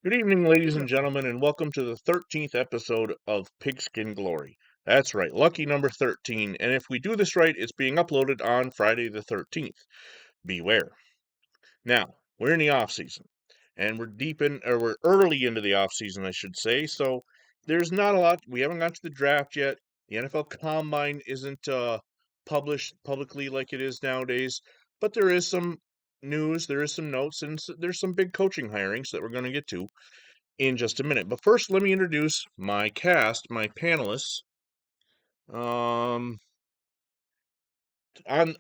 Good evening, ladies and gentlemen, and welcome to the 13th episode of Pigskin Glory. That's right, lucky number 13, and if we do this right, it's being uploaded on Friday the 13th. Beware. Now, we're in the off-season, and we're early into the off-season, I should say, so there's not a lot. We haven't got to the draft yet. The NFL Combine isn't published publicly like it is nowadays, but there is some news, there is some notes, and there's some big coaching hirings that we're going to get to in just a minute. But first, let me introduce my cast, my panelists. Um, on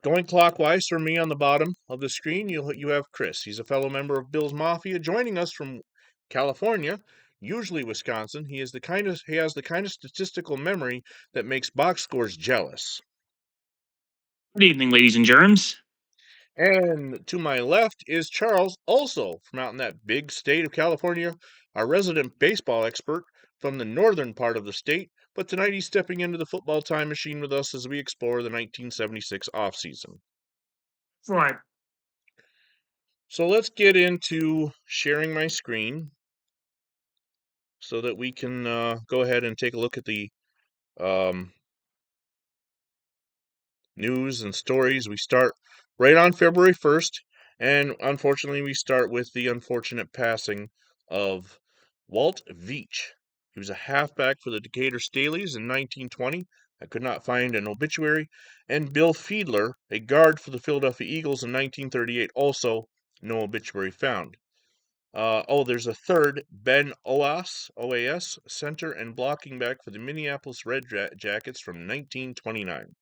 going clockwise from me on the bottom of the screen, you have Chris. He's a fellow member of Bill's Mafia, joining us from California, usually Wisconsin. He has the kind of statistical memory that makes box scores jealous. Good evening, ladies and germs. And to my left is Charles, also from out in that big state of California, our resident baseball expert from the northern part of the state. But tonight he's stepping into the football time machine with us as we explore the 1976 offseason. Right. So let's get into sharing my screen so that we can go ahead and take a look at the news and stories. We start right on February 1st, and unfortunately, we start with the unfortunate passing of Walt Veach. He was a halfback for the Decatur Staleys in 1920. I could not find an obituary. And Bill Fiedler, a guard for the Philadelphia Eagles in 1938, also no obituary found. There's a third, Ben OAS, center and blocking back for the Minneapolis Red Jackets from 1929.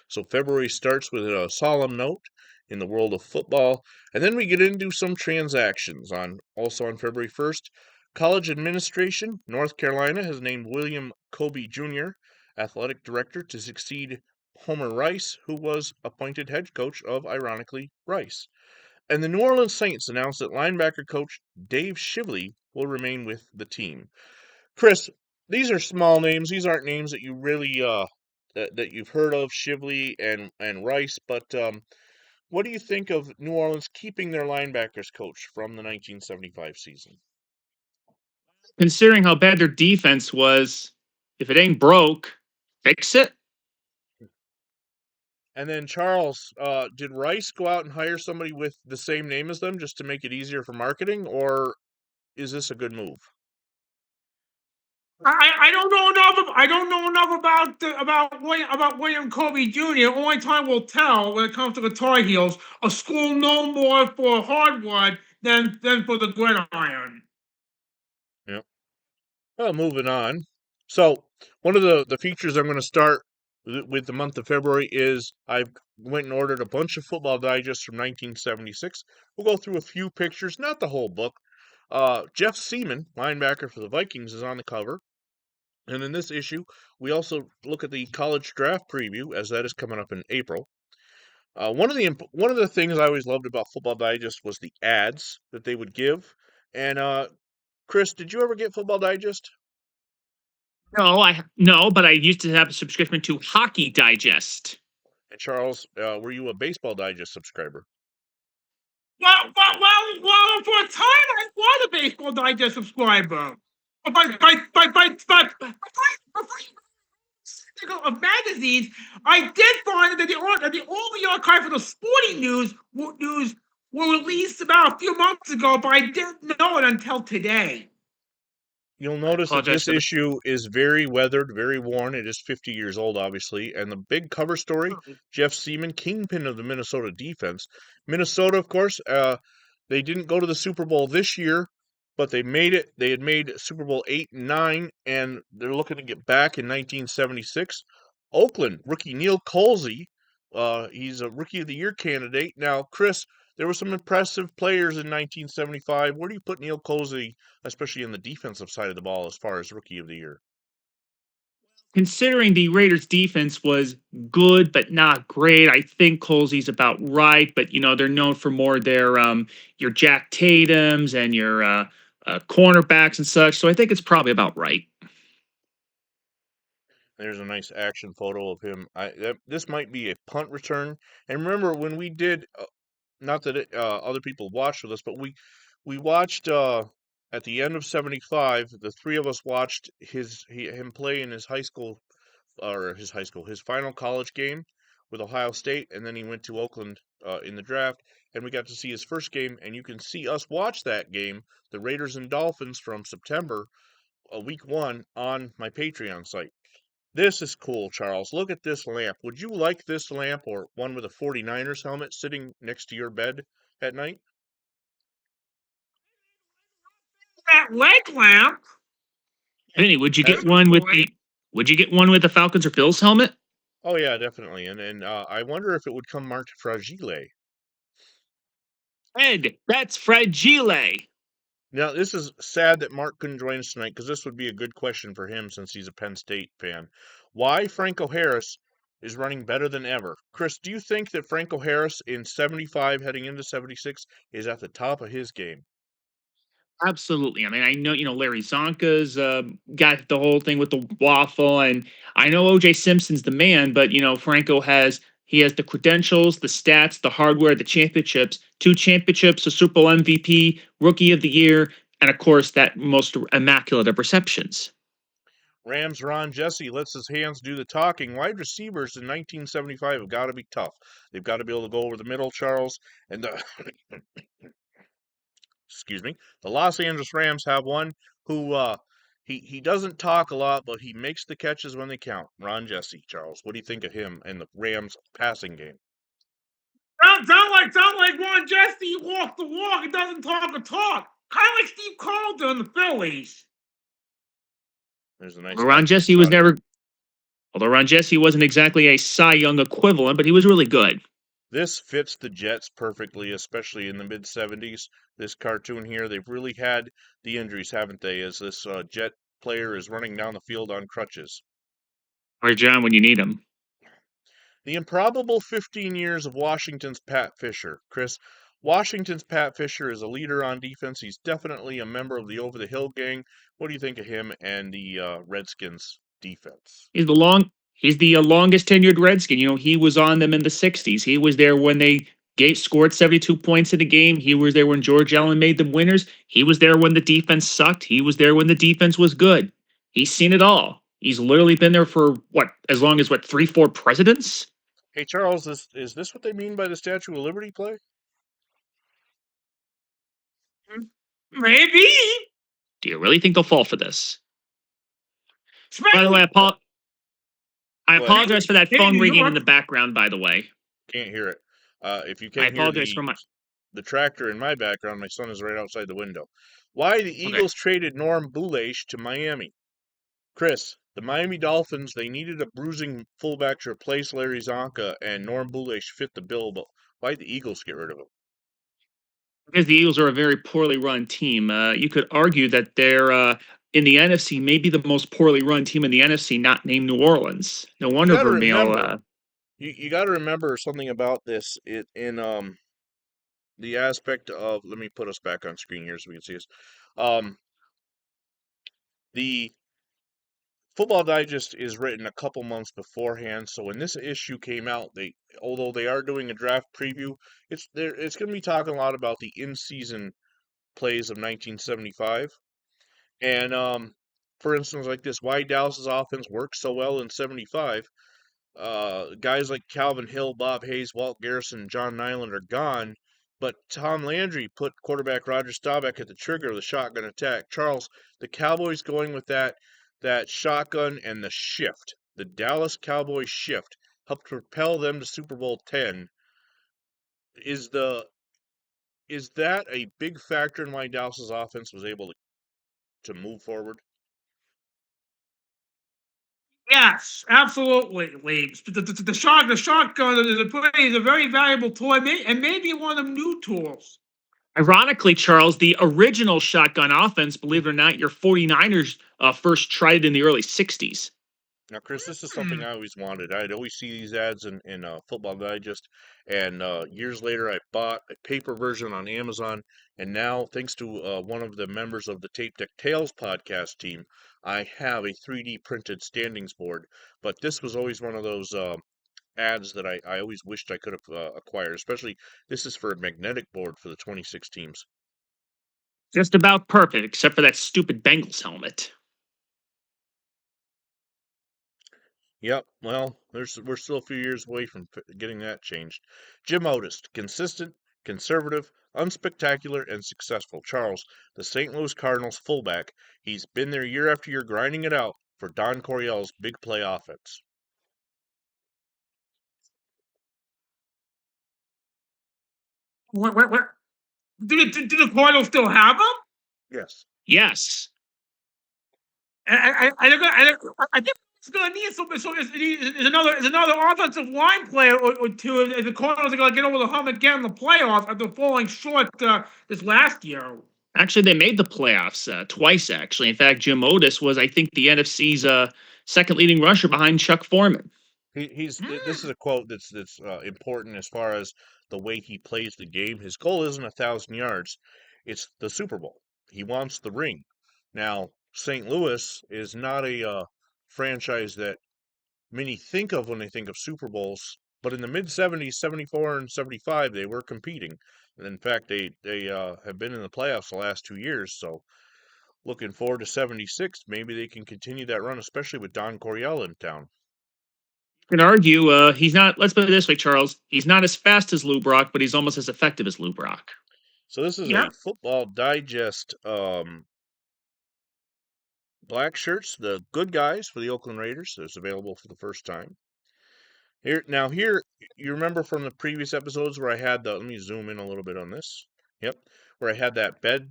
So February starts with a solemn note in the world of football, and then we get into some transactions. Also on February 1st, college administration, North Carolina has named William Kobe Jr. athletic director to succeed Homer Rice, who was appointed head coach of, ironically, Rice. And the New Orleans Saints announced that linebacker coach Dave Shively will remain with the team. Chris, these are small names. These aren't names that you really that you've heard of, Shively and Rice. But what do you think of New Orleans keeping their linebackers coach from the 1975 season? Considering how bad their defense was, if it ain't broke, fix it. And then Charles, did Rice go out and hire somebody with the same name as them just to make it easier for marketing, or is this a good move? I don't know enough. I don't know enough about William Kobe Jr. Only time will tell when it comes to the Tar Heels, a school known more for hardwood than for the gridiron. Yep. Well, moving on. So one of the features I'm going to start with the month of February is I went and ordered a bunch of football digests from 1976. We'll go through a few pictures, not the whole book. Jeff Seaman, linebacker for the Vikings, is on the cover. And in this issue, we also look at the college draft preview, as that is coming up in April. One of the things I always loved about Football Digest was the ads that they would give. And Chris, did you ever get Football Digest? No, but I used to have a subscription to Hockey Digest. And Charles, were you a Baseball Digest subscriber? Well, for a time I was a Baseball Digest subscriber. Of magazines, I did find that the only archive for the sporting news were released about a few months ago, but I didn't know it until today. You'll notice that this issue is very weathered, very worn. It is 50 years old, obviously. And the big cover story, Jeff Seaman, kingpin of the Minnesota defense. Minnesota, of course, they didn't go to the Super Bowl this year, but they made it. They had made Super Bowl 8 and 9, and they're looking to get back in 1976. Oakland, rookie Neil Colsey, he's a Rookie of the Year candidate. Now, Chris, there were some impressive players in 1975. Where do you put Neil Colsey, especially in the defensive side of the ball, as far as Rookie of the Year? considering the Raiders defense was good but not great, I think Colsey's about right. But they're known for more their your Jack Tatum's and your cornerbacks and such. So I think it's probably about right. There's a nice action photo of him. This might be a punt return. And remember when we did, not that other people watched with us, but we watched at the end of '75. The three of us watched him play in his his final college game with Ohio State, and then he went to Oakland in the draft, and we got to see his first game. And you can see us watch that game, the Raiders and Dolphins from September, week 1, on my Patreon site. This is cool, Charles. Look at this lamp. Would you like this lamp or one with a 49ers helmet sitting next to your bed at night? That leg lamp. Vinny, would you That's get one with great. the Falcons or Bills helmet? Oh yeah, definitely. And I wonder if it would come marked Fragile. Ed, that's Fragile. Now, this is sad that Mark couldn't join us tonight because this would be a good question for him since he's a Penn State fan. Why Franco Harris is running better than ever? Chris, do you think that Franco Harris in 75 heading into 76 is at the top of his game? Absolutely. I mean, I know, Larry Zonka's got the whole thing with the waffle, and I know OJ Simpson's the man, but, Franco has the credentials, the stats, the hardware, the championships, 2 championships, a Super Bowl MVP, Rookie of the Year, and of course, that most immaculate of receptions. Rams Ron Jesse lets his hands do the talking. Wide receivers in 1975 have got to be tough. They've got to be able to go over the middle, Charles. And excuse me, the Los Angeles Rams have one who he doesn't talk a lot, but he makes the catches when they count. Ron Jesse, Charles. What do you think of him and the Rams passing game? Sound like Ron Jesse walk the walk. It doesn't talk the talk. Kind of like Steve Carlton in the Phillies. There's a nice. Ron Jesse was never. Although Ron Jesse wasn't exactly a Cy Young equivalent, but he was really good. This fits the Jets perfectly, especially in the mid-'70s. This cartoon here, they've really had the injuries, haven't they, as this Jet player is running down the field on crutches. Where's John when you need him? The improbable 15 years of Washington's Pat Fisher. Chris, Washington's Pat Fisher is a leader on defense. He's definitely a member of the over-the-hill gang. What do you think of him and the Redskins defense? He's the longest tenured Redskin. He was on them in the 60s. He was there when they scored 72 points in a game. He was there when George Allen made them winners. He was there when the defense sucked. He was there when the defense was good. He's seen it all. He's literally been there for as long as 3-4 presidents? Hey, Charles, is this what they mean by the Statue of Liberty play? Maybe. Do you really think they'll fall for this? By the way, I apologize for that phone ringing in the background, by the way. Can't hear it. If you can't hear the tractor in my background, my son is right outside the window. Why the Eagles traded Norm Boulaish to Miami? Chris, the Miami Dolphins, they needed a bruising fullback to replace Larry Zonka, and Norm Boulaish fit the bill, but why did the Eagles get rid of him? Because the Eagles are a very poorly run team. You could argue that they're in the NFC, maybe the most poorly run team in the NFC, not named New Orleans. No wonder Vermeil. You got to remember something about this in the aspect of. Let me put us back on screen here so we can see us. The Football Digest is written a couple months beforehand, so when this issue came out, although they are doing a draft preview, it's going to be talking a lot about the in-season plays of 1975. And for instance, like this, why Dallas's offense worked so well in '75. Guys like Calvin Hill, Bob Hayes, Walt Garrison, John Nyland are gone, but Tom Landry put quarterback Roger Staubach at the trigger of the shotgun attack. Charles, the Cowboys going with that shotgun and the shift, the Dallas Cowboys shift, helped propel them to Super Bowl 10. Is that a big factor in why Dallas's offense was able to move forward? Yes, absolutely, Leaves. The shotgun is a very valuable toy, and maybe one of them new tools. Ironically, Charles, the original shotgun offense, believe it or not, your 49ers first tried it in the early 60s. Now, Chris, this is something I always wanted. I'd always see these ads in Football Digest, and years later, I bought a paper version on Amazon. And now, thanks to one of the members of the Tape Deck Tales podcast team, I have a 3D printed standings board. But this was always one of those ads that I always wished I could have acquired. Especially, this is for a magnetic board for the 26 teams. Just about perfect, except for that stupid Bengals helmet. Yep. Well, we're still a few years away from getting that changed. Jim Otis, consistent, conservative, unspectacular, and successful. Charles, the St. Louis Cardinals fullback. He's been there year after year, grinding it out for Don Coryell's big play offense. Where? Do the Cardinals still have him? Yes. Yes. I think it's going to need so is another offensive line player or two if the Cardinals are going to get over the hump again in the playoffs after falling short this last year. Actually, they made the playoffs twice, actually. In fact, Jim Otis was, I think, the NFC's second leading rusher behind Chuck Foreman. This is a quote that's important as far as the way he plays the game. His goal isn't 1,000 yards; it's the Super Bowl. He wants the ring. Now, St. Louis is not a franchise that many think of when they think of Super Bowls, but in the mid 70s, 74 and 75, they were competing. And in fact, they have been in the playoffs the last 2 years. So, looking forward to 76, maybe they can continue that run, especially with Don Coryell in town. You can argue he's not. Let's put it this way, Charles. He's not as fast as Lou Brock, but he's almost as effective as Lou Brock. So this is a Football Digest black shirts, the good guys for the Oakland Raiders. It's available for the first time. Here, you remember from the previous episodes where I had let me zoom in a little bit on this. Yep, where I had that bed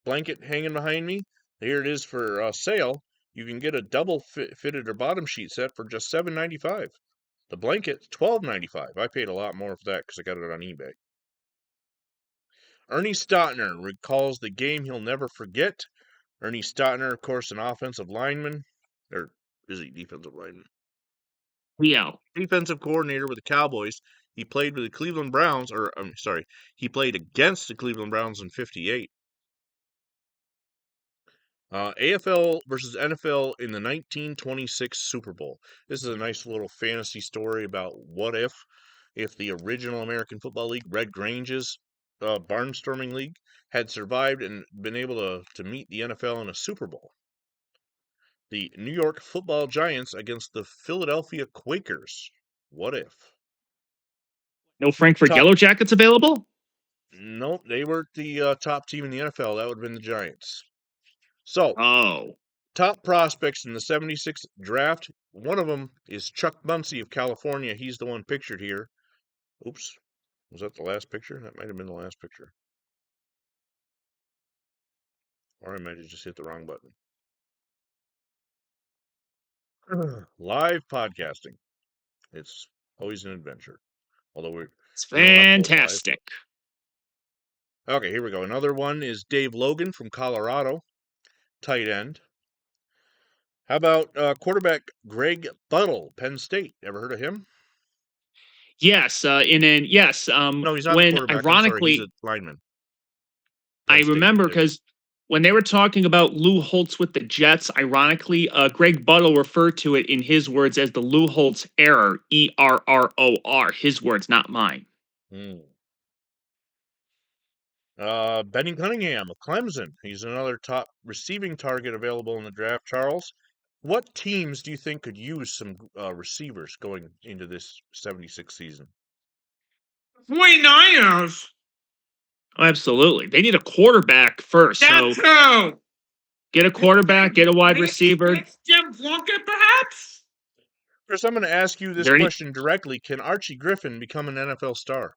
blanket hanging behind me. Here it is for sale. You can get a double fitted or bottom sheet set for just $7.95. The blanket, $12.95. I paid a lot more for that because I got it on eBay. Ernie Stotner recalls the game he'll never forget. Ernie Stotner, of course, an offensive lineman. Or is he defensive lineman? Yeah. Defensive coordinator with the Cowboys. He played with the Cleveland Browns, he played against the Cleveland Browns in 58. AFL versus NFL in the 1926 Super Bowl. This is a nice little fantasy story about what if the original American Football League, Red Grange's barnstorming league, had survived and been able to meet the NFL in a Super Bowl. The New York Football Giants against the Philadelphia Quakers. What if? No Frankfurt Yellow Jackets available? Nope, they were the top team in the NFL. That would have been the Giants. So, top prospects in the 76 draft. One of them is Chuck Muncie of California. He's the one pictured here. Oops. Was that the last picture? That might have been the last picture. Or I might have just hit the wrong button. Live podcasting. It's always an adventure. Although it's fantastic. Okay, here we go. Another one is Dave Logan from Colorado, tight end. How about quarterback Greg Buttle, Penn State? Ever heard of him? Yes, no, he's not when the quarterback. ironically, he's a lineman. I remember because when they were talking about Lou Holtz with the Jets, ironically, Greg Buttle referred to it in his words as the Lou Holtz error, ERROR. His words, not mine. Benny Cunningham of Clemson. He's another top receiving target available in the draft. Charles, what teams do you think could use some receivers going into this 76 season? 49ers. Oh, absolutely. They need a quarterback first. That's so get a quarterback, get a wide receiver. Jim Plunkett, perhaps? Chris, I'm going to ask you this question directly. Can Archie Griffin become an NFL star?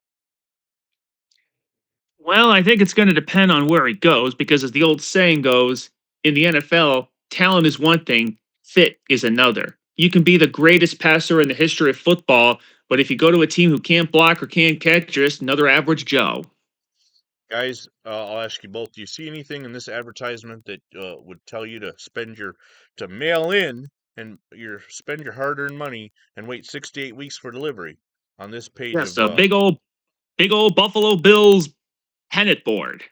Well, I think it's going to depend on where he goes because, as the old saying goes, in the NFL, talent is one thing, fit is another. You can be the greatest passer in the history of football, but if you go to a team who can't block or can't catch, you're just another average Joe. Guys, I'll ask you both. Do you see anything in this advertisement that would tell you to mail in and spend your hard-earned money and wait 6 to 8 weeks for delivery on this page Yes, of a big old Buffalo Bills pennant board.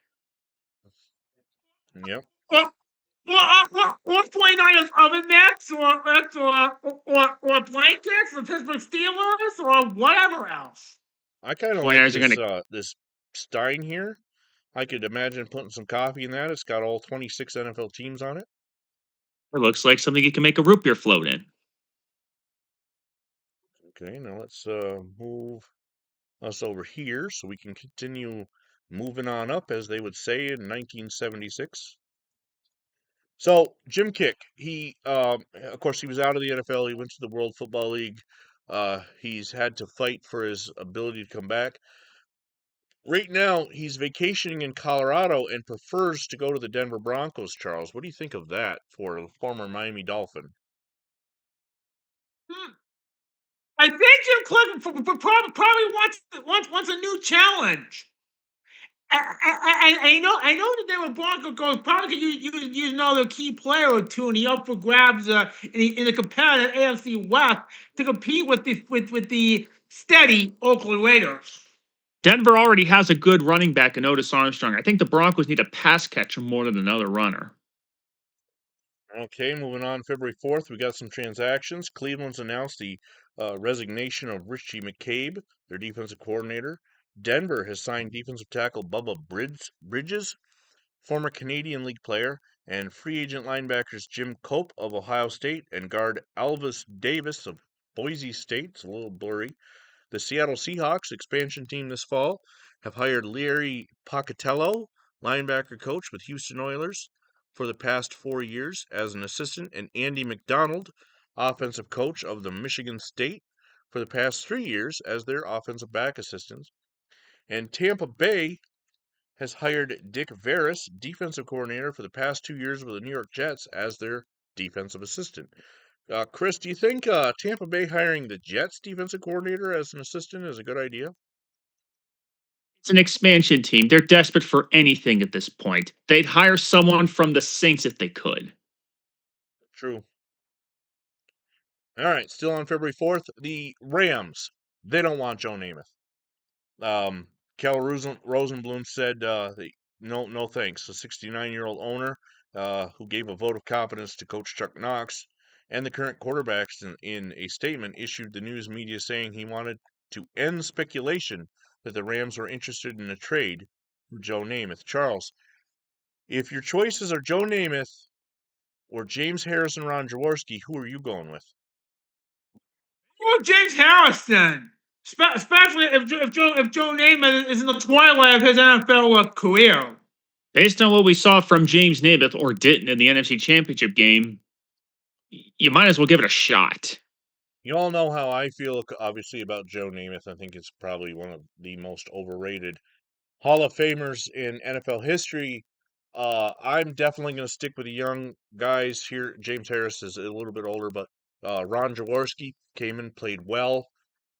yep. Or 49ers oven mitts, or blankets, the Pittsburgh Steelers, or whatever else. I kind of like 49ers are going to. this Stein here. I could imagine putting some coffee in that. It's got all 26 NFL teams on it. It looks like something you can make a root beer float in. Okay, now let's move us over here so we can continue moving on up, as they would say in 1976. So Jim Kick, he of course he was out of the NFL. He went to the World Football League. He's had to fight for his ability to come back. Right now, he's vacationing in Colorado and prefers to go to the Denver Broncos. Charles, what do you think of that for a former Miami Dolphin? I think Jim Clifford probably wants a new challenge. I know the Denver Broncos probably could use another key player or two in the up for grabs in the competitive AFC West to compete with the steady Oakland Raiders. Denver already has a good running back in Otis Armstrong. I think the Broncos need a pass catcher more than another runner. Okay, moving on. February 4th, we got some transactions. Cleveland's announced the resignation of Richie McCabe, their defensive coordinator. Denver has signed defensive tackle Bubba Bridges, former Canadian League player, and free agent linebackers Jim Cope of Ohio State and guard Alvis Davis of Boise State. It's a little blurry. The Seattle Seahawks, expansion team this fall, have hired Larry Pocatello, linebacker coach with Houston Oilers, for the past 4 years as an assistant, and Andy McDonald, offensive coach of the Michigan State, for the past 3 years as their offensive back assistant. And Tampa Bay has hired Dick Veras, defensive coordinator, for the past 2 years with the New York Jets as their defensive assistant. Chris, do you think Tampa Bay hiring the Jets defensive coordinator as an assistant is a good idea? It's an expansion team. They're desperate for anything at this point. They'd hire someone from the Saints if they could. True. All right, still on February 4th, the Rams, they don't want Joe Namath. Cal Rosenblum said no thanks. The 69-year-old owner who gave a vote of confidence to Coach Chuck Knox and the current quarterbacks in a statement issued the news media saying he wanted to end speculation that the Rams were interested in a trade for Joe Namath. Charles, if your choices are Joe Namath or James Harrison, Ron Jaworski, who are you going with? Well, James Harrison, especially if Joe Namath is in the twilight of his NFL career. Based on what we saw from James Namath or didn't in the NFC Championship game, you might as well give it a shot. You all know how I feel, obviously, about Joe Namath. I think it's probably one of the most overrated Hall of Famers in NFL history. I'm definitely going to stick with the young guys here. James Harris is a little bit older, but Ron Jaworski came in, played well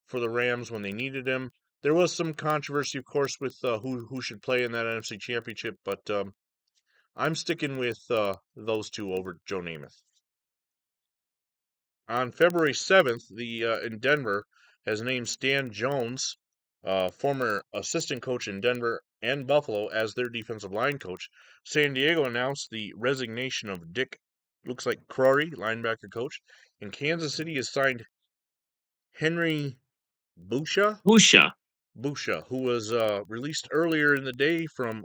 for the Rams when they needed him. There was some controversy, of course, with who should play in that NFC Championship, but I'm sticking with those two over Joe Namath. On February 7th, the in Denver has named Stan Jones, former assistant coach in Denver and Buffalo, as their defensive line coach. San Diego announced the resignation of Dick, looks like Crory, linebacker coach. And Kansas City has signed Henry Busha, Busha. who was released earlier in the day from,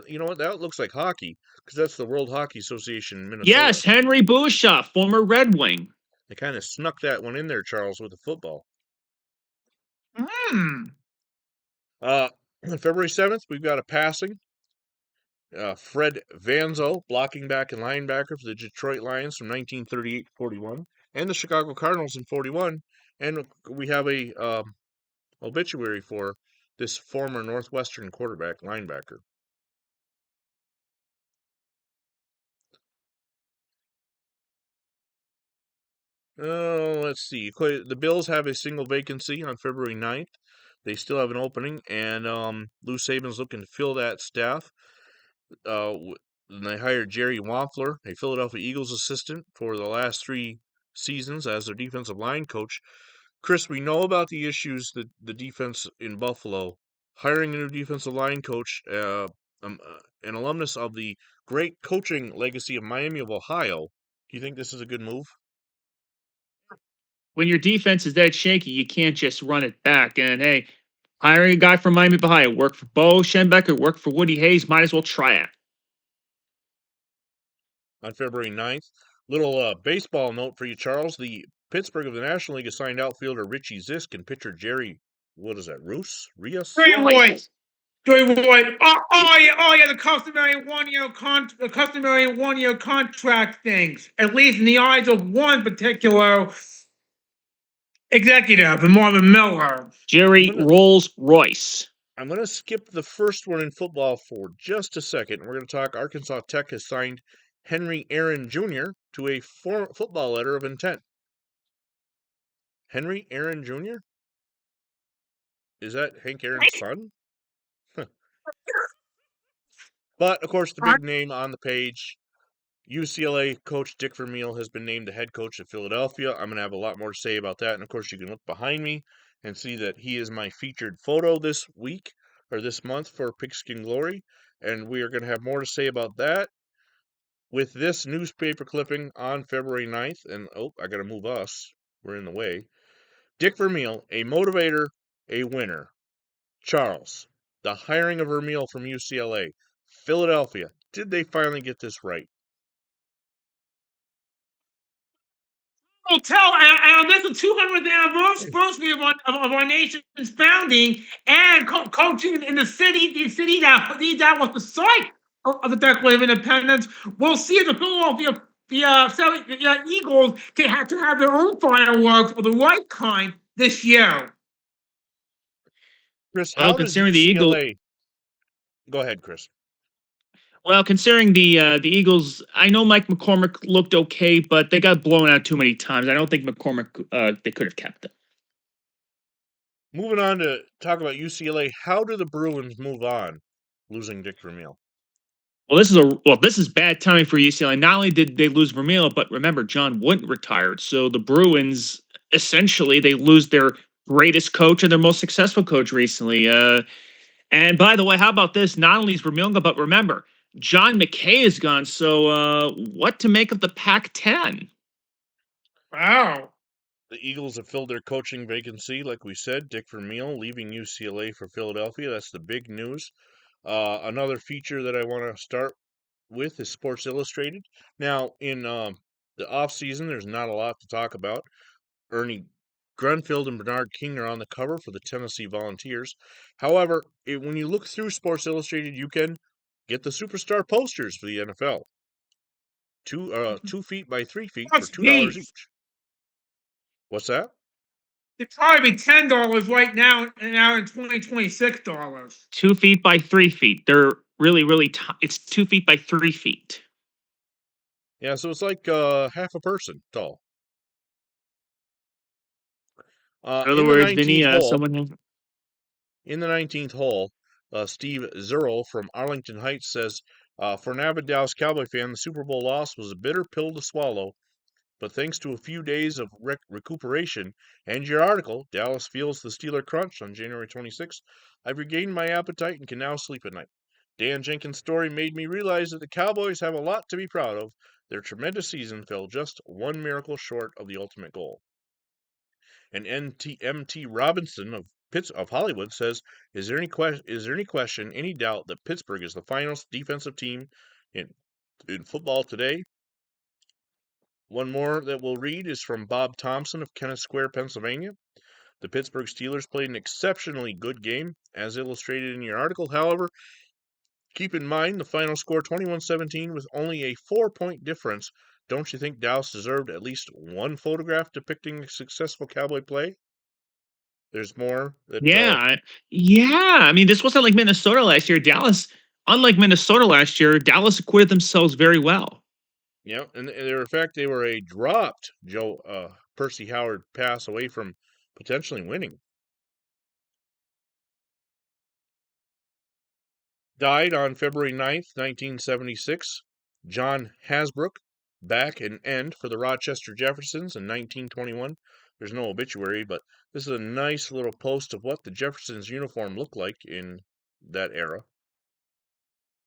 you know what, that looks like hockey, because that's the World Hockey Association in Minnesota. Yes, Henry Busha, former Red Wing. They kind of snuck that one in there, Charles, with the football. February 7th, we've got a passing. Fred Vanzo, blocking back and linebacker for the Detroit Lions from 1938 to 41, and the Chicago Cardinals in 41. And we have a obituary for this former Northwestern quarterback, linebacker. Let's see. The Bills have a single vacancy on February 9th. They still have an opening, and Lou Saban's looking to fill that staff. And they hired Jerry Wampler, a Philadelphia Eagles assistant, for the last 3 seasons as their defensive line coach. Chris, we know about the issues that the defense in Buffalo. Hiring a new defensive line coach, an alumnus of the great coaching legacy of Miami of Ohio. Do you think this is a good move? When your defense is that shaky, you can't just run it back. And hey, hiring a guy from Miami of Ohio, work for Bo Schenbecker, work for Woody Hayes, might as well try it. On February 9th, little baseball note for you, Charles. The Pittsburgh of the National League assigned outfielder Richie Zisk and pitcher Jerry, what is that, Rios? Joey Roy. Oh yeah, the customary one-year contract things. At least in the eyes of one particular executive, Marvin Miller. Jerry Rolls Royce. I'm going to skip the first one in football for just a second. We're going to talk Arkansas Tech has signed Henry Aaron Jr. to a football letter of intent. Henry Aaron Jr.? Is that Hank Aaron's son? But, of course, the big name on the page, UCLA coach Dick Vermeil has been named the head coach of Philadelphia. I'm going to have a lot more to say about that. And, of course, you can look behind me and see that he is my featured photo this week or this month for Pigskin Glory. And we are going to have more to say about that with this newspaper clipping on February 9th. And, I got to move us. We're in the way. Dick Vermeil, a motivator, a winner. Charles, the hiring of Vermeil from UCLA. Philadelphia, did they finally get this right? Hotel, and this is the 200th anniversary of our nation's founding, and coaching in the city that was the site of the Declaration of Independence. We'll see the Philadelphia Eagles to have their own fireworks of the right kind this year. Chris, how does UCLA... the Eagles... Go ahead, Chris. Well, considering the Eagles, I know Mike McCormick looked okay, but they got blown out too many times. I don't think McCormick they could have kept it. Moving on to talk about UCLA, how do the Bruins move on, losing Dick Vermeil? Well, this is bad timing for UCLA. Not only did they lose Vermeil, but remember John Wooden retired, so the Bruins essentially they lose their greatest coach and their most successful coach recently. And by the way, how about this? Not only is Vermeil gone, but remember, John McKay is gone. So what to make of the Pac-10? Wow. The Eagles have filled their coaching vacancy, like we said. Dick Vermeil leaving UCLA for Philadelphia. That's the big news. Another feature that I want to start with is Sports Illustrated. Now, in the off-season, there's not a lot to talk about. Ernie Grunfeld and Bernard King are on the cover for the Tennessee Volunteers. However, when you look through Sports Illustrated, you can get the superstar posters for the NFL. 2 feet by 3 feet for $2 each. What's that? It's probably $10 right now in $2026. 2 feet by 3 feet. They're really, really it's 2 feet by 3 feet. Yeah, so it's like half a person tall. In other words, Vinny, someone... In the 19th hole, Steve Zerl from Arlington Heights says, for an avid Dallas Cowboy fan, the Super Bowl loss was a bitter pill to swallow, but thanks to a few days of recuperation and your article, Dallas Feels the Steeler Crunch on January 26th, I've regained my appetite and can now sleep at night. Dan Jenkins' story made me realize that the Cowboys have a lot to be proud of. Their tremendous season fell just one miracle short of the ultimate goal. And MT Robinson of Hollywood says, is there any question, any doubt that Pittsburgh is the finest defensive team in football today? One more that we'll read is from Bob Thompson of Kennett Square, Pennsylvania. The Pittsburgh Steelers played an exceptionally good game, as illustrated in your article. However, keep in mind the final score 21-17 with only a 4-point difference. Don't you think Dallas deserved at least one photograph depicting a successful Cowboy play? There's more. Yeah. I mean, this wasn't like Minnesota last year. Unlike Minnesota last year, Dallas acquitted themselves very well. Yeah, and in fact, they were a dropped Percy Howard pass away from potentially winning. Died on February 9th, 1976, John Hasbrook, back and end for the Rochester Jeffersons in 1921. There's no obituary, but this is a nice little post of what the Jeffersons uniform looked like in that era.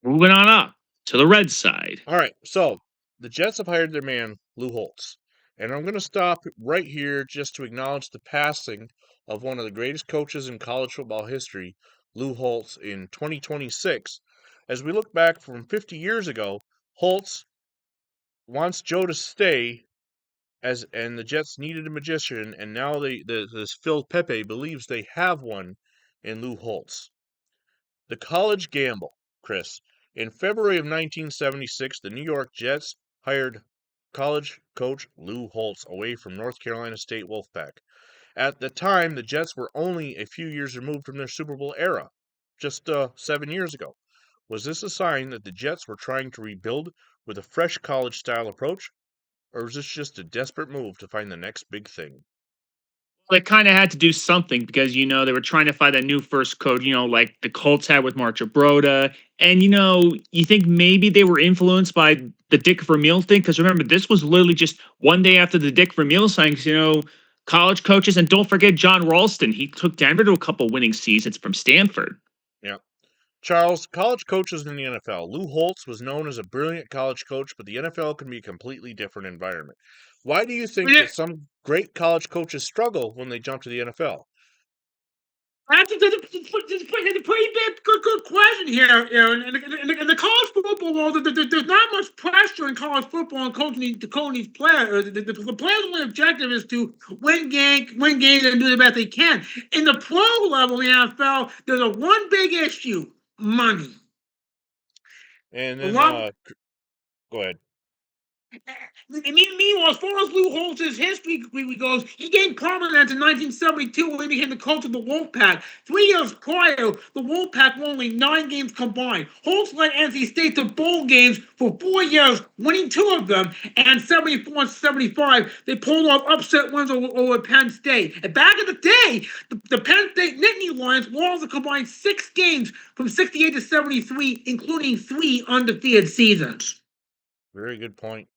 Moving on up to the red side. All right, so the Jets have hired their man, Lou Holtz. And I'm going to stop right here just to acknowledge the passing of one of the greatest coaches in college football history, Lou Holtz, in 2026. As we look back from 50 years ago, Holtz wants Joe to stay, and the Jets needed a magician, and now this Phil Pepe believes they have one in Lou Holtz. The college gamble, Chris. In February of 1976, the New York Jets hired college coach Lou Holtz away from North Carolina State Wolfpack. At the time, the Jets were only a few years removed from their Super Bowl era, just 7 years ago. Was this a sign that the Jets were trying to rebuild with a fresh college-style approach, or was this just a desperate move to find the next big thing? They kind of had to do something because they were trying to find that new first coach. Like the Colts had with March Broda, and you think maybe they were influenced by the Dick Vermeil thing because remember this was literally just one day after the Dick Vermeil signings. College coaches, and don't forget John Ralston. He took Denver to a couple winning seasons from Stanford. Yeah. Charles, college coaches in the NFL. Lou Holtz was known as a brilliant college coach, but the NFL can be a completely different environment. Why do you think that some great college coaches struggle when they jump to the NFL? That's a pretty good question here. In the college football world, there's not much pressure in college football and coaching these players. The players' only objective is to win games, and do the best they can. In the pro level in the NFL, there's a one big issue: money. And then, go ahead. Meanwhile, as far as Lou Holtz's history goes, he gained prominence in 1972 when he became the coach of the Wolfpack. 3 years prior, the Wolfpack won only 9 games combined. Holtz led NC State to bowl games for 4 years, winning 2 of them, and 74 and 75, they pulled off upset wins over Penn State. And back in the day, the Penn State Nittany Lions lost a combined 6 games from 68 to 73, including 3 undefeated seasons. Very good point.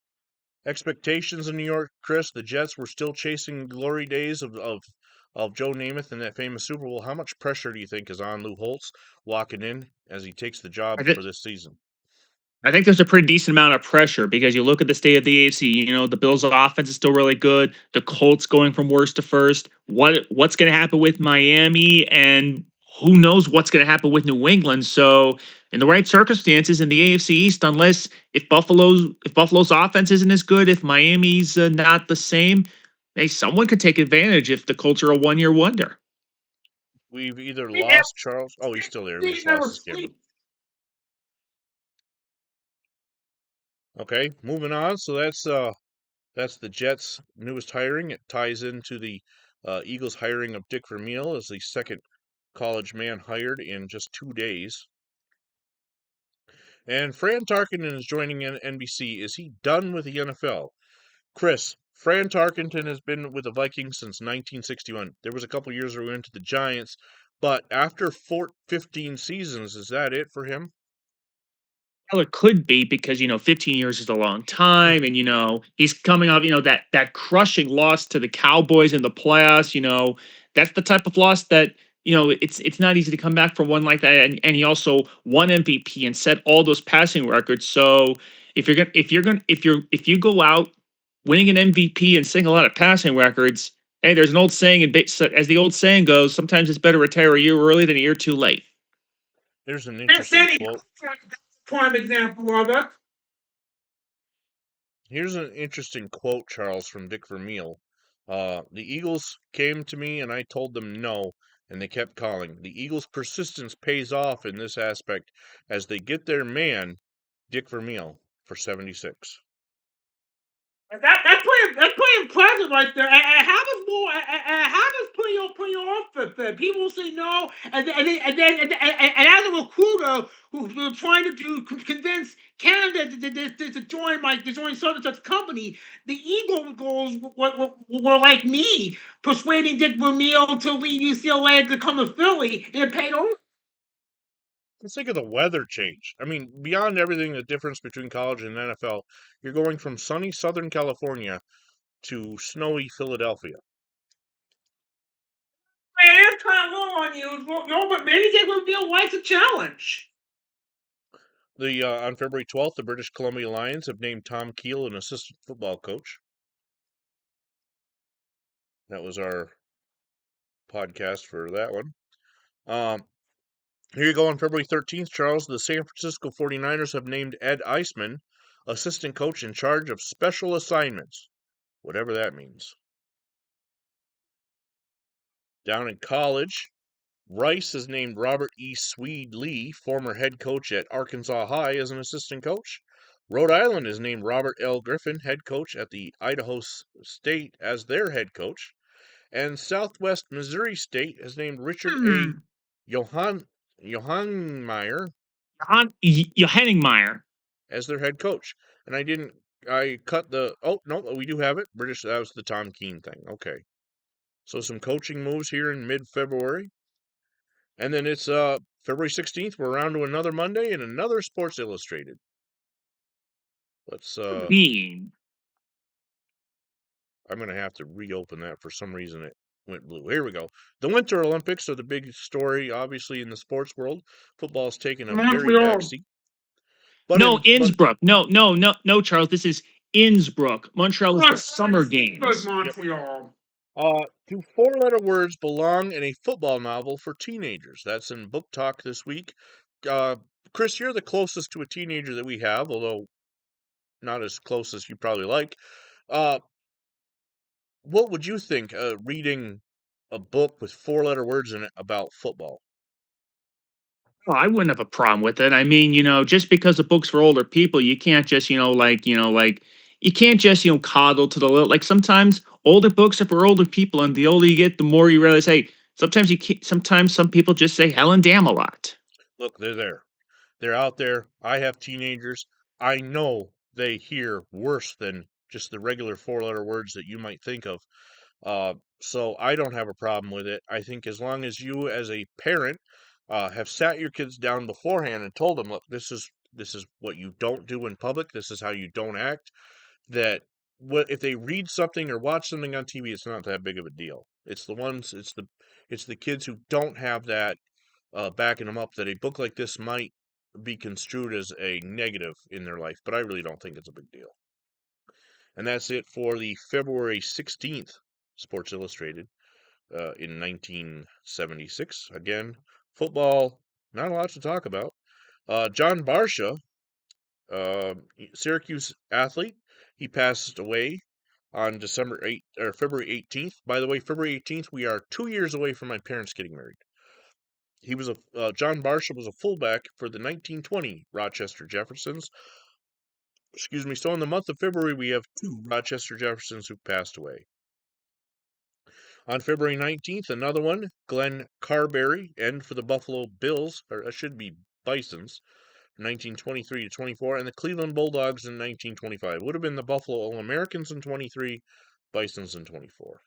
Expectations in New York, Chris. The Jets were still chasing glory days of Joe Namath in that famous Super Bowl. How much pressure do you think is on Lou Holtz walking in as he takes the job for this season? I think there's a pretty decent amount of pressure because you look at the state of the AFC. The Bills' offense is still really good. The Colts going from worst to first. What's going to happen with Miami, and who knows what's going to happen with New England? So, in the right circumstances in the AFC East, unless if Buffalo's offense isn't as good, if Miami's not the same, hey, someone could take advantage if the Colts are a one-year wonder. We've either lost Charles. Oh, he's still there. We just lost his camera. Okay, moving on. So that's the Jets' newest hiring. It ties into the Eagles' hiring of Dick Vermeil as the second college man hired in just 2 days. And Fran Tarkenton is joining NBC. Is he done with the NFL? Chris, Fran Tarkenton has been with the Vikings since 1961. There was a couple years where we went to the Giants, but after 15 seasons, is that it for him? Well, it could be because 15 years is a long time, and he's coming off that crushing loss to the Cowboys in the playoffs. That's the type of loss that it's not easy to come back from one like that. And he also won MVP and set all those passing records. So if you go out winning an MVP and setting a lot of passing records, hey, there's an old saying, and as the old saying goes, sometimes it's better to retire a year early than a year too late. There's an interesting quote. Prime example of it. Here's an interesting quote, Charles, from Dick Vermeil. The Eagles came to me and I told them no, and they kept calling. The Eagles' persistence pays off in this aspect as they get their man, Dick Vermeil, for 76. That's pretty impressive right there. And how does pretty off people will say no, and as a recruiter who's trying to convince Canada to join such company, the Eagles were like me, persuading Dick Vermeil to leave UCLA to come to Philly, and it paid off. Let's think of the weather change. I mean, beyond everything, the difference between college and NFL, you're going from sunny Southern California to snowy Philadelphia. Man, that's kind of low on you. No, but maybe they will feel like a challenge. On February 12th, the British Columbia Lions have named Tom Keel an assistant football coach. That was our podcast for that one. Here you go on February 13th, Charles. The San Francisco 49ers have named Ed Eisman assistant coach in charge of special assignments, whatever that means. Down in college, Rice has named Robert E. Swede Lee, former head coach at Arkansas High, as an assistant coach. Rhode Island has named Robert L. Griffin, head coach at the Idaho State, as their head coach. And Southwest Missouri State has named Richard A. Johannmeyer Henningmeyer. as their head coach. And I cut the, oh, no, we do have it. That was the Tom Keene thing. Okay. So some coaching moves here in mid-February. And then it's February 16th. We're around to another Monday and another Sports Illustrated. Let's I'm going to have to reopen that. For some reason it went blue. Here we go. The Winter Olympics are the big story, obviously, in the sports world. Football's taken a very backseat. No, Innsbruck. No, Charles. This is Innsbruck. Montreal is the Summer Games. Montreal. Two four-letter words belong in a football novel for teenagers. That's in Book Talk this week. Chris, you're the closest to a teenager that we have, although not as close as you probably like. What would you think reading a book with four-letter words in it about football? Well, I wouldn't have a problem with it. I mean, just because the book's for older people, you can't just, you can't just, coddle to the little. Like sometimes older books are for older people, and the older you get, the more you realize, hey, sometimes sometimes some people just say hell and damn a lot. Look, they're there. They're out there. I have teenagers. I know they hear worse than just the regular four-letter words that you might think of. So I don't have a problem with it. I think as long as you, as a parent, have sat your kids down beforehand and told them, look, this is what you don't do in public. This is how you don't act. That if they read something or watch something on TV, it's not that big of a deal. It's the kids who don't have that backing them up, that a book like this might be construed as a negative in their life, but I really don't think it's a big deal. And that's it for the February 16th Sports Illustrated in 1976. Again, football, not a lot to talk about. John Barsha, Syracuse athlete, he passed away on February 18th. By the way, February 18th, we are 2 years away from my parents getting married. He was John Barsha was a fullback for the 1920 Rochester Jeffersons. Excuse me. So in the month of February, we have 2 Rochester Jeffersons who passed away. On February 19th, another one, Glenn Carberry, and for the Buffalo Bills, or it should be Bisons, 1923 to 24, and the Cleveland Bulldogs in 1925. Would have been the Buffalo All-Americans in 23, Bisons in 24.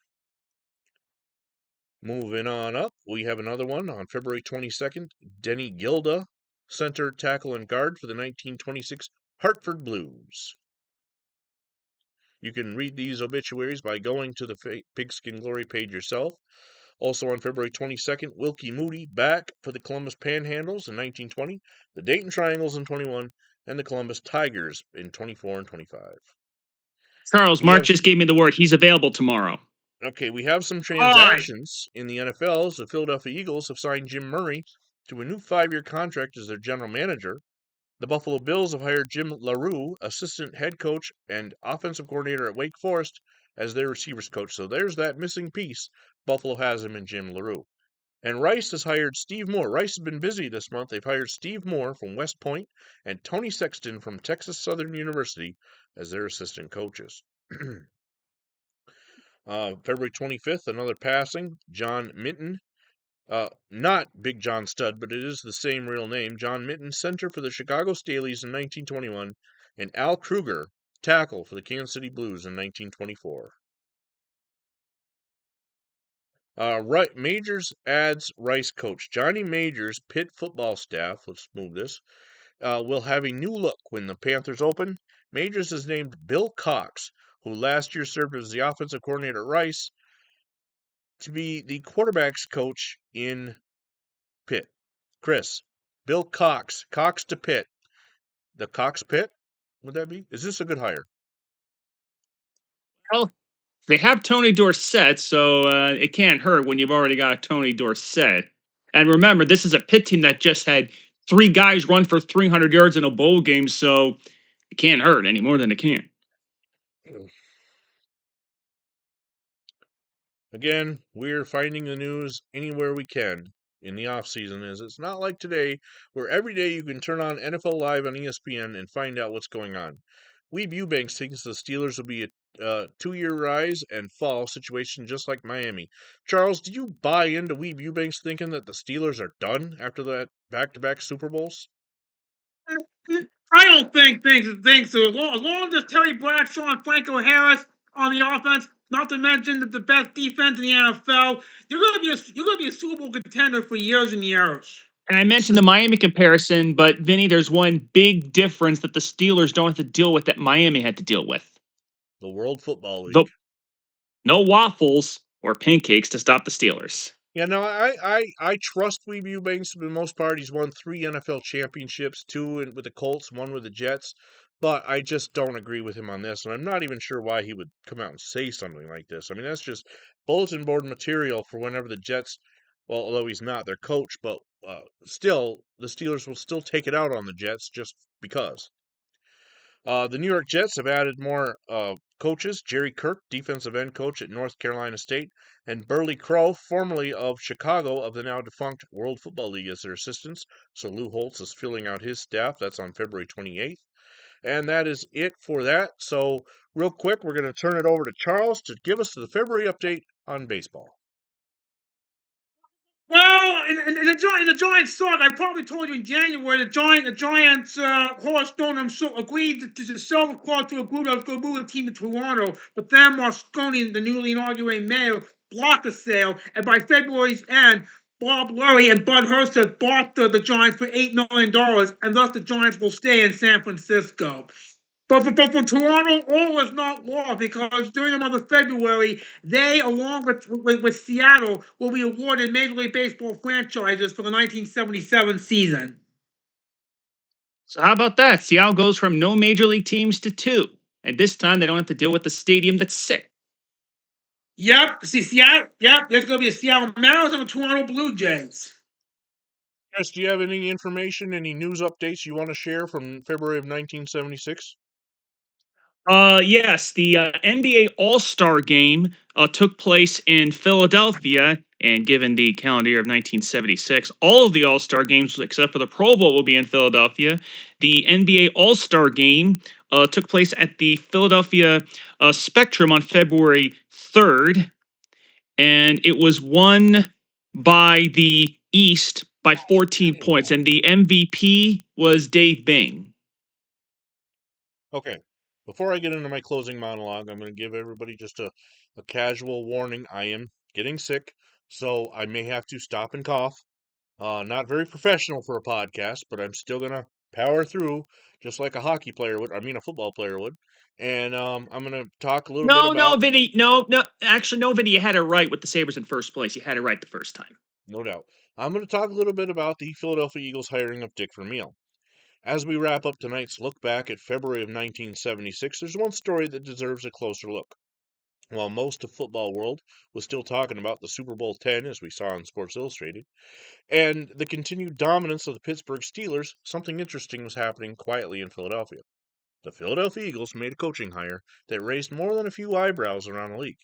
Moving on up, we have another one on February 22nd, Denny Gilda, center, tackle, and guard for the 1926 Hartford Blues. You can read these obituaries by going to the Pigskin Glory page yourself. Also on February 22nd, Wilkie Moody, back for the Columbus Panhandles in 1920, the Dayton Triangles in 21, and the Columbus Tigers in 24 and 25. Charles, Mark just gave me the word. He's available tomorrow. Okay, we have some transactions in the NFL. As the Philadelphia Eagles have signed Jim Murray to a new 5-year contract as their general manager. The Buffalo Bills have hired Jim LaRue, assistant head coach and offensive coordinator at Wake Forest, as their receivers coach. So there's that missing piece. Buffalo has him in Jim LaRue. And Rice has hired Steve Moore. Rice has been busy this month. They've hired Steve Moore from West Point and Tony Sexton from Texas Southern University as their assistant coaches. February 25th, another passing. John Minton. Not Big John Stud, but it is the same real name. John Minton, center for the Chicago Staleys in 1921, and Al Kruger, tackle for the Kansas City Blues in 1924. Right, Majors adds Rice coach. Johnny Majors' Pitt football staff, let's move this, will have a new look when the Panthers open. Majors has named Bill Cox, who last year served as the offensive coordinator at Rice, to be the quarterback's coach in Pitt. Chris, Bill Cox, Cox to Pitt. The Cox Pitt, would that be? Is this a good hire? Well, they have Tony Dorsett, so it can't hurt when you've already got Tony Dorsett. And remember, this is a Pitt team that just had 3 guys run for 300 yards in a bowl game, so it can't hurt any more than it can. Again, we're finding the news anywhere we can in the off season. As it's not like today, where every day you can turn on NFL Live on ESPN and find out what's going on. Weeb Eubanks thinks the Steelers will be a 2-year rise and fall situation just like Miami. Charles, do you buy into Weeb Eubanks thinking that the Steelers are done after that back-to-back Super Bowls? I don't think so. As long as Terry Bradshaw and Franco Harris on the offense, not to mention that the best defense in the NFL, you're gonna be a Super Bowl contender for years and years. And I mentioned the Miami comparison, but Vinny, there's one big difference that the Steelers don't have to deal with that Miami had to deal with. The World Football League. The, no waffles or pancakes to stop the Steelers. Yeah, no, I trust Weeb Eubanks for the most part. He's won 3 NFL championships, 2 with the Colts, 1 with the Jets. But I just don't agree with him on this, and I'm not even sure why he would come out and say something like this. I mean, that's just bulletin board material for whenever the Jets, well, although he's not their coach, but still, the Steelers will still take it out on the Jets just because. The New York Jets have added more coaches. Jerry Kirk, defensive end coach at North Carolina State, and Burley Crow, formerly of Chicago, of the now defunct World Football League, as their assistants. So Lou Holtz is filling out his staff. That's on February 28th. And that is it for that. So real quick, we're going to turn it over to Charles to give us the February update on baseball. Well, in the Giants suck. I probably told you in January the Giants Horst Stoneham agreed to sell the clause to a group that was going to move the team to Toronto, but then Moscone, the newly inaugurated mayor, blocked the sale, and by February's end, Bob Lurie and Bud Hurst have bought the Giants for $8 million, and thus the Giants will stay in San Francisco. But for Toronto, all is not lost because during the month of February, they, along with Seattle, will be awarded Major League Baseball franchises for the 1977 season. So how about that? Seattle goes from no major league teams to 2. And this time they don't have to deal with the stadium that's sick. Yep. See, Seattle. Yep. There's going to be a Seattle Mariners and a Toronto Blue Jays. Yes, do you have any information, any news updates you want to share from February of 1976? Yes, the NBA All-Star Game took place in Philadelphia, and given the calendar year of 1976, all of the All-Star games except for the Pro Bowl will be in Philadelphia. The NBA All-Star Game took place at the Philadelphia Spectrum on February 3rd, and it was won by the East by 14 points, and the MVP was Dave Bing. Okay. Before I get into my closing monologue, I'm going to give everybody just a casual warning. I am getting sick, so I may have to stop and cough. Not very professional for a podcast, but I'm still going to power through just like a hockey player would. I mean, a football player would. And I'm going to talk a little bit about... No, Vinny. No. Actually, no, Vinny. You had it right with the Sabres in first place. You had it right the first time. No doubt. I'm going to talk a little bit about the Philadelphia Eagles hiring of Dick Vermeil. As we wrap up tonight's look back at February of 1976, there's one story that deserves a closer look. While most of football world was still talking about the Super Bowl 10, as we saw in Sports Illustrated, and the continued dominance of the Pittsburgh Steelers, something interesting was happening quietly in Philadelphia. The Philadelphia Eagles made a coaching hire that raised more than a few eyebrows around the league.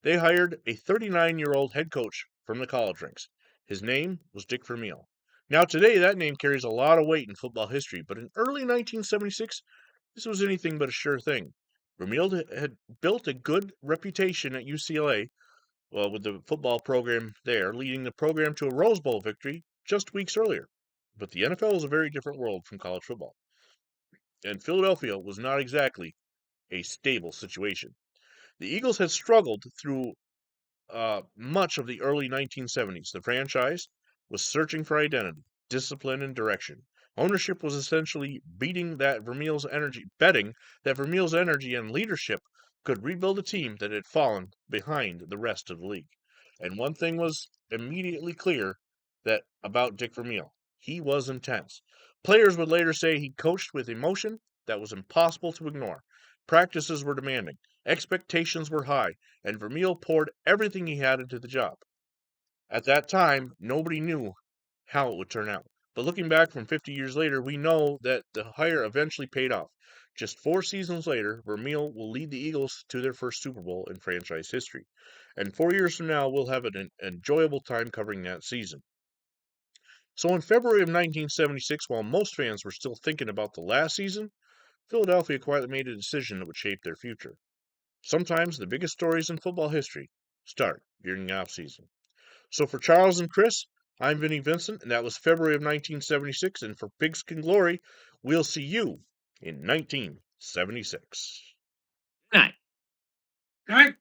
They hired a 39-year-old head coach from the college ranks. His name was Dick Vermeil. Now, today, that name carries a lot of weight in football history, but in early 1976, this was anything but a sure thing. Vermeil had built a good reputation at UCLA, with the football program there, leading the program to a Rose Bowl victory just weeks earlier. But the NFL is a very different world from college football. And Philadelphia was not exactly a stable situation. The Eagles had struggled through much of the early 1970s, the franchise was searching for identity, discipline, and direction. Ownership was essentially betting that Vermeil's energy and leadership could rebuild a team that had fallen behind the rest of the league. And one thing was immediately clear that about Dick Vermeil. He was intense. Players would later say he coached with emotion that was impossible to ignore. Practices were demanding, expectations were high, and Vermeil poured everything he had into the job. At that time, nobody knew how it would turn out. But looking back from 50 years later, we know that the hire eventually paid off. Just 4 seasons later, Vermeil will lead the Eagles to their first Super Bowl in franchise history. And 4 years from now, we'll have an enjoyable time covering that season. So in February of 1976, while most fans were still thinking about the last season, Philadelphia quietly made a decision that would shape their future. Sometimes the biggest stories in football history start during the offseason. So for Charles and Chris, I'm Vinny Vincent, and that was February of 1976. And for Pigskin Glory, we'll see you in 1976. Good night. Okay?